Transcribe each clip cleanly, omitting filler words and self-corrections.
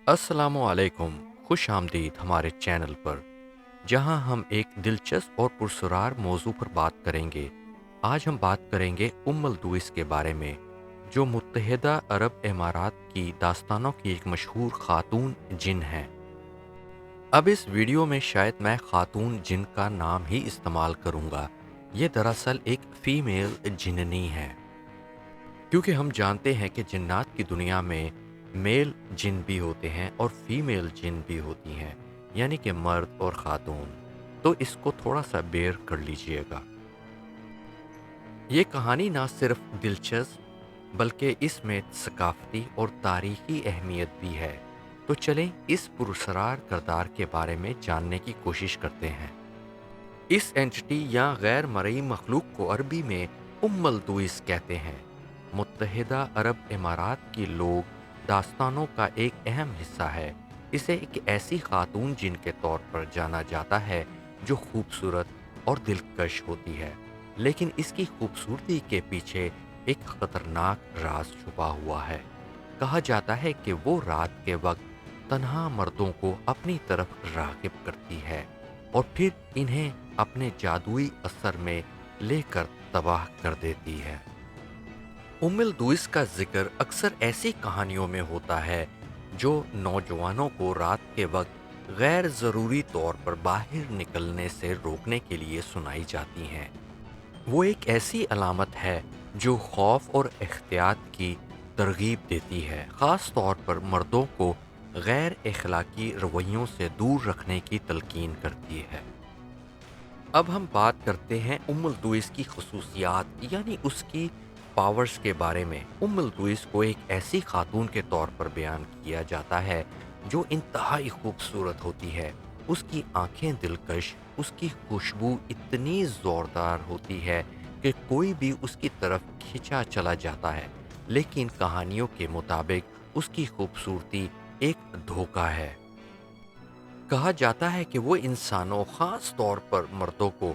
السلام علیکم، خوش آمدید ہمارے چینل پر جہاں ہم ایک دلچسپ اور پرسرار موضوع پر بات کریں گے۔ آج ہم بات کریں گے الدویس کے بارے میں، جو متحدہ عرب امارات کی داستانوں کی ایک مشہور خاتون جن ہیں۔ اب اس ویڈیو میں شاید میں خاتون جن کا نام ہی استعمال کروں گا، یہ دراصل ایک فیمیل جننی ہے، کیونکہ ہم جانتے ہیں کہ جنات کی دنیا میں میل جن بھی ہوتے ہیں اور فیمیل جن بھی ہوتی ہیں، یعنی کہ مرد اور خاتون۔ تو اس کو تھوڑا سا بیئر کر لیجئے گا۔ یہ کہانی نہ صرف دلچسپ بلکہ اس میں ثقافتی اور تاریخی اہمیت بھی ہے۔ تو چلیں اس پراسرار کردار کے بارے میں جاننے کی کوشش کرتے ہیں۔ اس اینٹی یا غیر مرئی مخلوق کو عربی میں الدویس کہتے ہیں۔ متحدہ عرب امارات کی لوگ داستانوں کا ایک اہم حصہ ہے۔ اسے ایک ایسی خاتون جن کے طور پر جانا جاتا ہے جو خوبصورت اور دلکش ہوتی ہے، لیکن اس کی خوبصورتی کے پیچھے ایک خطرناک راز چھپا ہوا ہے۔ کہا جاتا ہے کہ وہ رات کے وقت تنہا مردوں کو اپنی طرف راغب کرتی ہے اور پھر انہیں اپنے جادوئی اثر میں لے کر تباہ کر دیتی ہے۔ الدویس کا ذکر اکثر ایسی کہانیوں میں ہوتا ہے جو نوجوانوں کو رات کے وقت غیر ضروری طور پر باہر نکلنے سے روکنے کے لیے سنائی جاتی ہیں۔ وہ ایک ایسی علامت ہے جو خوف اور احتیاط کی ترغیب دیتی ہے، خاص طور پر مردوں کو غیر اخلاقی رویوں سے دور رکھنے کی تلقین کرتی ہے۔ اب ہم بات کرتے ہیں الدویس کی خصوصیات یعنی اس کی پاورز کے بارے میں۔ الدویس کو ایک ایسی خاتون کے طور پر بیان کیا جاتا ہے جو انتہائی خوبصورت ہوتی ہے۔ اس کی آنکھیں دلکش، اس کی خوشبو اتنی زوردار ہوتی ہے کہ کوئی بھی اس کی طرف کھینچا چلا جاتا ہے، لیکن کہانیوں کے مطابق اس کی خوبصورتی ایک دھوکہ ہے۔ کہا جاتا ہے کہ وہ انسانوں، خاص طور پر مردوں کو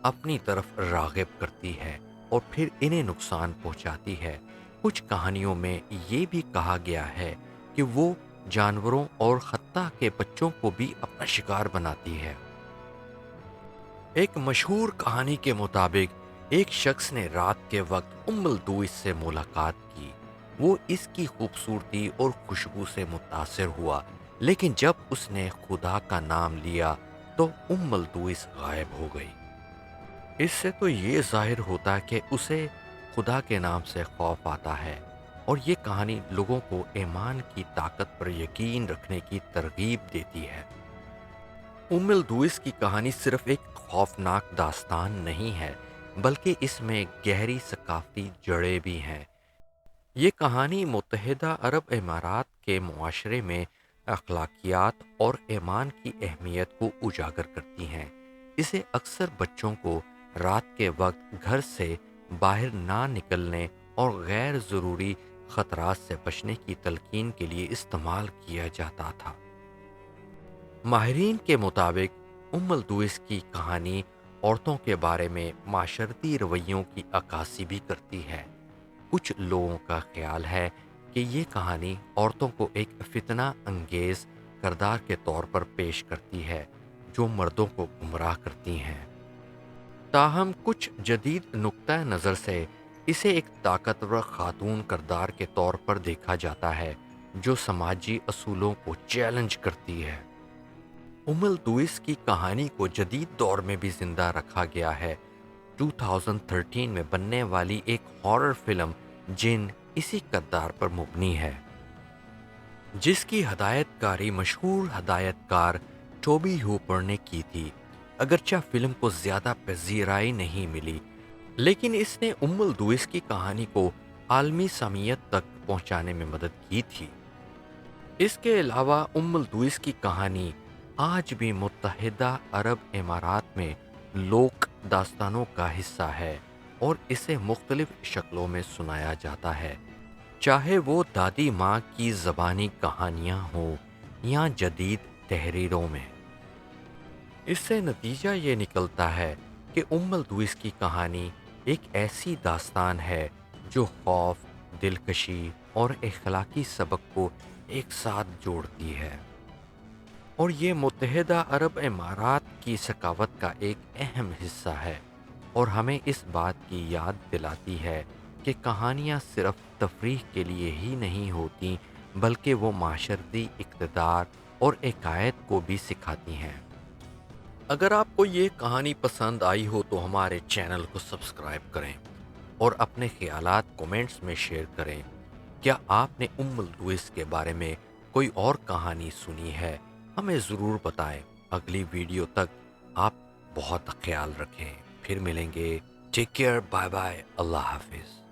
اپنی طرف راغب کرتی ہے اور پھر انہیں نقصان پہنچاتی ہے۔ کچھ کہانیوں میں یہ بھی کہا گیا ہے کہ وہ جانوروں اور حتیٰ کہ بچوں کو بھی اپنا شکار بناتی ہے۔ ایک مشہور کہانی کے مطابق ایک شخص نے رات کے وقت الدویس سے ملاقات کی۔ وہ اس کی خوبصورتی اور خوشبو سے متاثر ہوا، لیکن جب اس نے خدا کا نام لیا تو الدویس غائب ہو گئی۔ اس سے تو یہ ظاہر ہوتا کہ اسے خدا کے نام سے خوف آتا ہے، اور یہ کہانی لوگوں کو ایمان کی طاقت پر یقین رکھنے کی ترغیب دیتی ہے۔ الدویس کی کہانی صرف ایک خوفناک داستان نہیں ہے، بلکہ اس میں گہری ثقافتی جڑیں بھی ہیں۔ یہ کہانی متحدہ عرب امارات کے معاشرے میں اخلاقیات اور ایمان کی اہمیت کو اجاگر کرتی ہیں۔ اسے اکثر بچوں کو رات کے وقت گھر سے باہر نہ نکلنے اور غیر ضروری خطرات سے بچنے کی تلقین کے لیے استعمال کیا جاتا تھا۔ ماہرین کے مطابق الدویس کی کہانی عورتوں کے بارے میں معاشرتی رویوں کی عکاسی بھی کرتی ہے۔ کچھ لوگوں کا خیال ہے کہ یہ کہانی عورتوں کو ایک فتنہ انگیز کردار کے طور پر پیش کرتی ہے جو مردوں کو گمراہ کرتی ہیں۔ تاہم کچھ جدید نقطہ نظر سے اسے ایک طاقتور خاتون کردار کے طور پر دیکھا جاتا ہے جو سماجی اصولوں کو چیلنج کرتی ہے۔ الدویس کی کہانی کو جدید دور میں بھی زندہ رکھا گیا ہے۔ 2013 میں بننے والی ایک ہارر فلم جن اسی کردار پر مبنی ہے، جس کی ہدایت کاری مشہور ہدایت کار ٹوبی ہوپر نے کی تھی۔ اگرچہ فلم کو زیادہ پذیرائی نہیں ملی، لیکن اس نے الدویس کی کہانی کو عالمی سمعیت تک پہنچانے میں مدد کی تھی۔ اس کے علاوہ الدویس کی کہانی آج بھی متحدہ عرب امارات میں لوک داستانوں کا حصہ ہے اور اسے مختلف شکلوں میں سنایا جاتا ہے، چاہے وہ دادی ماں کی زبانی کہانیاں ہوں یا جدید تحریروں میں۔ اس سے نتیجہ یہ نکلتا ہے کہ الدویس کی کہانی ایک ایسی داستان ہے جو خوف، دلکشی اور اخلاقی سبق کو ایک ساتھ جوڑتی ہے، اور یہ متحدہ عرب امارات کی ثقافت کا ایک اہم حصہ ہے، اور ہمیں اس بات کی یاد دلاتی ہے کہ کہانیاں صرف تفریح کے لیے ہی نہیں ہوتیں، بلکہ وہ معاشرتی اقتدار اور عقائد کو بھی سکھاتی ہیں۔ اگر آپ کو یہ کہانی پسند آئی ہو تو ہمارے چینل کو سبسکرائب کریں اور اپنے خیالات کومنٹس میں شیئر کریں۔ کیا آپ نے الدویس کے بارے میں کوئی اور کہانی سنی ہے؟ ہمیں ضرور بتائیں۔ اگلی ویڈیو تک آپ بہت خیال رکھیں، پھر ملیں گے۔ ٹیک کیئر، بائے بائے، اللہ حافظ۔